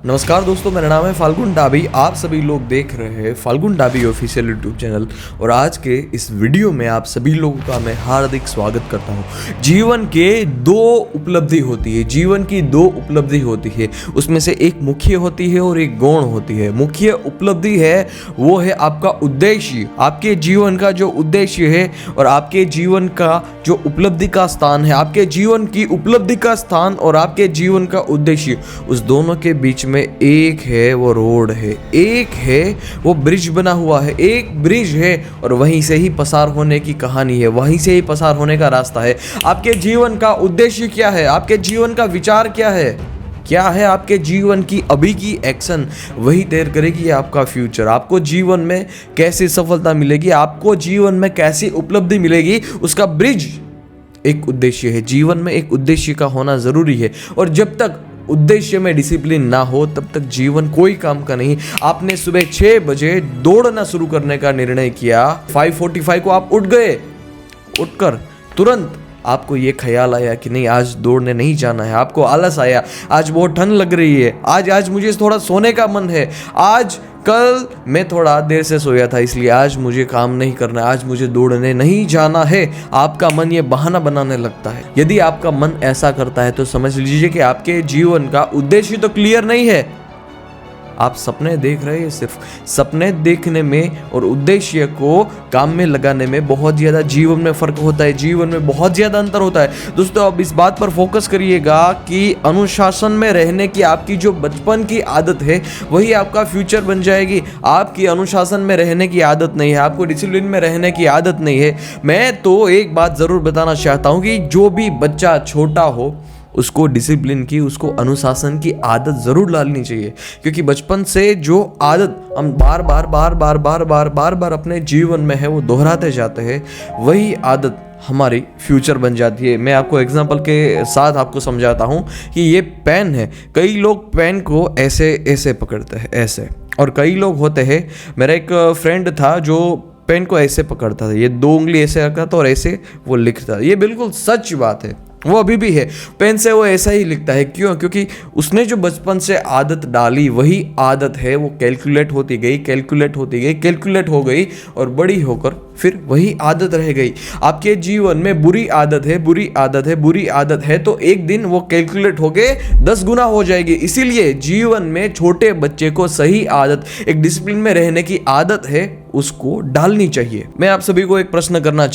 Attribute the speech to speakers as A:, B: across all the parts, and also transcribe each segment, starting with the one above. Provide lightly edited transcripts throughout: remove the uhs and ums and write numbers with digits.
A: नमस्कार दोस्तों, मेरा नाम है फाल्गुन डाबी। आप सभी लोग देख रहे हैं फाल्गुन डाबी ऑफिशियल यूट्यूब चैनल और आज के इस वीडियो में आप सभी लोगों का मैं हार्दिक स्वागत करता हूं। जीवन के दो उपलब्धि होती है, जीवन की दो उपलब्धि होती है, उसमें से एक मुख्य होती है और एक गौण होती है। मुख्य उपलब्धि है वो है आपका उद्देश्य, आपके जीवन का जो उद्देश्य है और आपके जीवन का जो उपलब्धि का स्थान है, आपके जीवन की उपलब्धि का स्थान और आपके जीवन का उद्देश्य, उस दोनों के बीच में एक है वो रोड है, एक है वो ब्रिज बना हुआ है, एक ब्रिज है और वहीं से ही पसार होने की कहानी है, वहीं से ही पसार होने का रास्ता है। आपके जीवन का उद्देश्य क्या है, आपके जीवन का विचार क्या है, क्या है आपके जीवन की अभी की एक्शन, वही तय करेगी आपका फ्यूचर। आपको जीवन में कैसी सफलता मिलेगी, आपको जीवन में कैसी उपलब्धि मिलेगी, उसका ब्रिज एक उद्देश्य है। जीवन में एक उद्देश्य का होना जरूरी है और जब तक उद्देश्य में डिसिप्लिन ना हो तब तक जीवन कोई काम का नहीं। आपने सुबह 6 बजे दौड़ना शुरू करने का निर्णय किया, 5:45 को आप उठ गए, उठकर तुरंत आपको ये ख्याल आया कि नहीं आज दौड़ने नहीं जाना है, आपको आलस आया, आज बहुत ठंड लग रही है, आज मुझे थोड़ा सोने का मन है, कल मैं थोड़ा देर से सोया था इसलिए आज मुझे काम नहीं करना है, आज मुझे दौड़ने नहीं जाना है। आपका मन ये बहाना बनाने लगता है। यदि आपका मन ऐसा करता है तो समझ लीजिए कि आपके जीवन का उद्देश्य तो क्लियर नहीं है। आप सपने देख रहे हैं, सिर्फ सपने देखने में और उद्देश्य को काम में लगाने में बहुत ज़्यादा जीवन में फ़र्क होता है, जीवन में बहुत ज़्यादा अंतर होता है। दोस्तों अब इस बात पर फोकस करिएगा कि अनुशासन में रहने की आपकी जो बचपन की आदत है वही आपका फ्यूचर बन जाएगी। आपकी अनुशासन में रहने की आदत नहीं है, आपको डिसिप्लिन में रहने की आदत नहीं है। मैं तो एक बात ज़रूर बताना चाहता हूँ कि जो भी बच्चा छोटा हो उसको डिसिप्लिन की, उसको अनुशासन की आदत ज़रूर डालनी चाहिए, क्योंकि बचपन से जो आदत हम बार बार अपने जीवन में है वो दोहराते जाते हैं, वही आदत हमारी फ्यूचर बन जाती है। मैं आपको एग्जांपल के साथ आपको समझाता हूँ कि ये पेन है, कई लोग पेन को ऐसे ऐसे पकड़ते हैं, ऐसे, और कई लोग होते हैं, मेरा एक फ्रेंड था जो पेन को ऐसे पकड़ता था, ये 2 उंगली ऐसे रखता था और ऐसे वो लिखता था। ये बिल्कुल सच बात है, वो अभी भी है, पेन से वो ऐसा ही लिखता है। क्यों? क्योंकि उसने जो बचपन से आदत डाली वही आदत है, वो कैलकुलेट होती हो गई और बड़ी होकर फिर वही आदत रह गई। आपके जीवन में बुरी आदत है तो एक दिन वो कैलकुलेट होके 10 गुना हो जाएगी। इसीलिए जीवन में छोटे बच्चे को सही आदत, एक डिसिप्लिन में रहने की आदत है, उसको डालनी चाहिए। मैं आप सभी को एक प्रश्न करना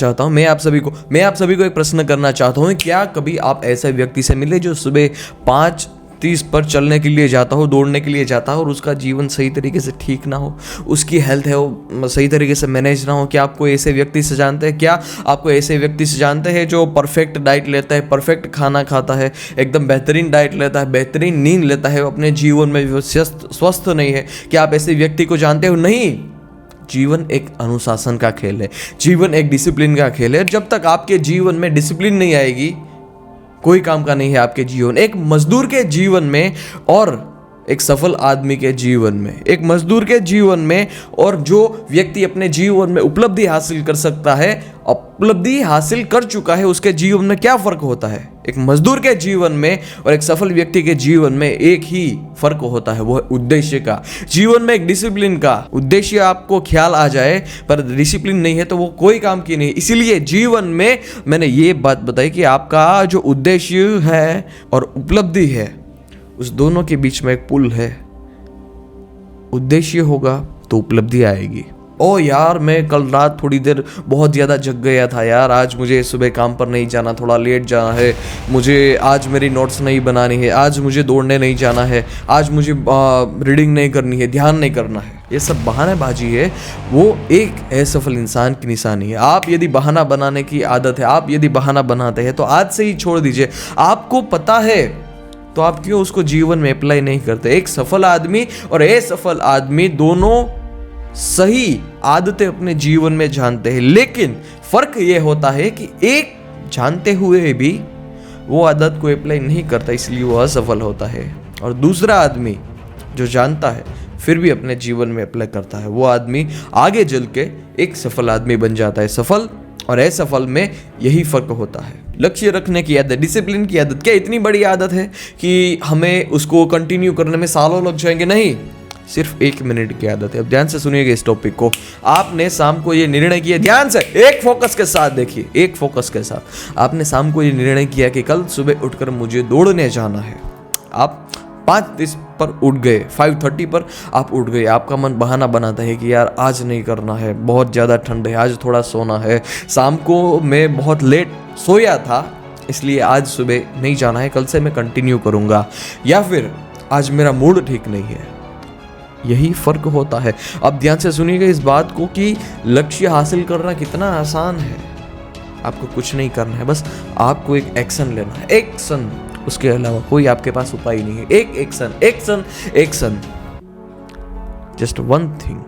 A: चाहता हूँ, क्या कभी आप ऐसे व्यक्ति से मिले जो सुबह 5:30 पर चलने के लिए जाता हो, दौड़ने के लिए जाता हो और उसका जीवन सही तरीके से ठीक ना हो, उसकी हेल्थ है वो सही तरीके से मैनेज ना हो? क्या आपको ऐसे व्यक्ति से जानते हैं? क्या आपको ऐसे व्यक्ति से जानते हैं जो परफेक्ट डाइट लेता है, परफेक्ट खाना खाता है, एकदम बेहतरीन डाइट लेता है, बेहतरीन नींद लेता है, अपने जीवन में स्वस्थ नहीं है? क्या आप ऐसे व्यक्ति को जानते हो? नहीं। जीवन एक अनुशासन का खेल है, जीवन एक डिसिप्लिन का खेल है। जब तक आपके जीवन में डिसिप्लिन नहीं आएगी कोई काम का नहीं है आपके जीवन। एक मजदूर के जीवन में और एक सफल आदमी के जीवन में, एक मजदूर के जीवन में और जो व्यक्ति अपने जीवन में उपलब्धि हासिल कर सकता है, उपलब्धि हासिल कर चुका है, उसके जीवन में क्या फर्क होता है? एक मजदूर के जीवन में और एक सफल व्यक्ति के जीवन में एक ही फर्क होता है, वो है उद्देश्य का। जीवन में एक डिसिप्लिन का, उद्देश्य आपको ख्याल आ जाए पर डिसिप्लिन नहीं है तो वो कोई काम की नहीं। इसीलिए जीवन में मैंने ये बात बताई कि आपका जो उद्देश्य है और उपलब्धि है उस दोनों के बीच में एक पुल है। उद्देश्य होगा तो उपलब्धि आएगी। ओ यार, मैं कल रात थोड़ी देर बहुत ज़्यादा जग गया था यार, आज मुझे सुबह काम पर नहीं जाना, थोड़ा लेट जाना है, मुझे आज मेरी नोट्स नहीं बनानी है, आज मुझे दौड़ने नहीं जाना है, आज मुझे रीडिंग नहीं करनी है, ध्यान नहीं करना है। ये सब बहानेबाजी है, वो एक असफल इंसान की निशानी है। आप यदि बहाना बनाने की आदत है, आप यदि बहाना बनाते हैं तो आज से ही छोड़ दीजिए। आपको पता है तो आप क्यों उसको जीवन में अप्लाई नहीं करते? एक सफल आदमी और असफल आदमी दोनों सही आदतें अपने जीवन में जानते हैं, लेकिन फर्क यह होता है कि एक जानते हुए भी वो आदत को अप्लाई नहीं करता, इसलिए वो असफल होता है, और दूसरा आदमी जो जानता है फिर भी अपने जीवन में अप्लाई करता है, वो आदमी आगे चल के एक सफल आदमी बन जाता है। सफल और असफल में यही फर्क होता है। लक्ष्य रखने की आदत, डिसिप्लिन की आदत क्या इतनी बड़ी आदत है कि हमें उसको कंटिन्यू करने में सालों लग जाएंगे? नहीं, सिर्फ 1 मिनट की आदत है। अब ध्यान से सुनिएगा इस टॉपिक को। आपने शाम को ये निर्णय किया, ध्यान से एक फोकस के साथ देखिए, एक फोकस के साथ आपने शाम को ये निर्णय किया कि कल सुबह उठकर मुझे दौड़ने जाना है। आप 5:30 पर उठ गए, 5:30 पर आप उठ गए। आपका मन बहाना बनाता है कि यार आज नहीं करना है, बहुत ज़्यादा ठंड है, आज थोड़ा सोना है, शाम को मैं बहुत लेट सोया था इसलिए आज सुबह नहीं जाना है, कल से मैं कंटिन्यू करूँगा। या फिर आज मेरा मूड ठीक नहीं है। यही फर्क होता है। अब ध्यान से सुनिएगा इस बात को कि लक्ष्य हासिल करना कितना आसान है। आपको कुछ नहीं करना है, बस आपको एक एक्शन लेना है, एक्शन, उसके अलावा कोई आपके पास उपाय नहीं है। एक action, action, action, just one thing,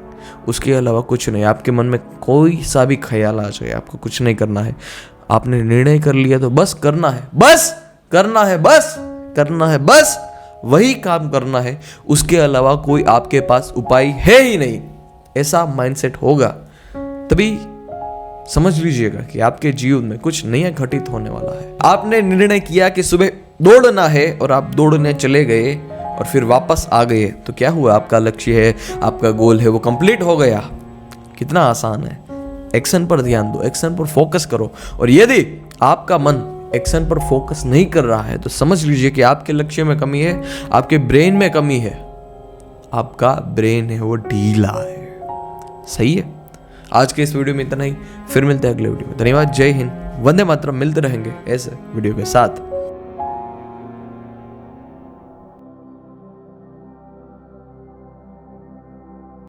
A: उसके अलावा कुछ नहीं। आपके मन में कोई सा भी ख्याल आ जाए, आपको कुछ नहीं करना है। आपने निर्णय कर लिया तो बस करना है, बस करना है, बस करना है, बस वही काम करना है, उसके अलावा कोई आपके पास उपाय है ही नहीं। ऐसा माइंडसेट होगा तभी समझ लीजिएगा कि आपके जीवन में कुछ नया घटित होने वाला है। आपने निर्णय किया कि सुबह दौड़ना है और आप दौड़ने चले गए और फिर वापस आ गए, तो क्या हुआ? आपका लक्ष्य है, आपका गोल है, वो कंप्लीट हो गया। कितना आसान है। एक्शन पर ध्यान दो, एक्शन पर फोकस करो। और यदि आपका मन एक्शन पर फोकस नहीं कर रहा है तो समझ लीजिए कि आपके लक्ष्य में कमी है, आपके ब्रेन में कमी है। आपका ब्रेन है वो ढीला है। सही है। आज के इस वीडियो में इतना ही, फिर मिलते हैं अगले वीडियो में। धन्यवाद, जय हिंद, वंदे मातरम। मिलते रहेंगे ऐसे वीडियो के साथ।